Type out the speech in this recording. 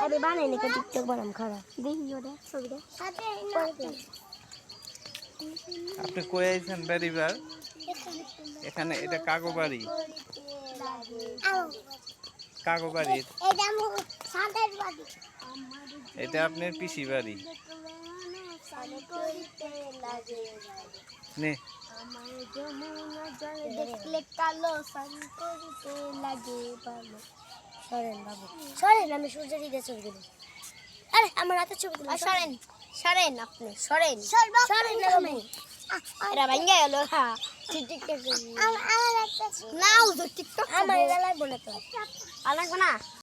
अरे बाने ने टिकटॉक बनाम खड़ा देखियो रे ছবিটা আপনি কই আইছেন বেরিবার এখানে এটা কাগোবাড়ি কাগোবাড়ি এটা আমার সাদের বাড়ি এটা আপনার পিসি বাড়ি নে আমার যমুনা জলে দেখলে কালো সারি করতে লাগে ভালো সরেন বাবু সরেন আমি সূর্যের দিকে ছবি দিলাম আরে আমার হাতে ছবি দিলাম সরেন সরেন আপনি সরেন সরেন না বাবু এরা ভাঙ্গা গেল হ্যাঁ টিকটক আমার একটা নাও তো টিকটক আমার এটা লাগবে না তো আর লাগবে না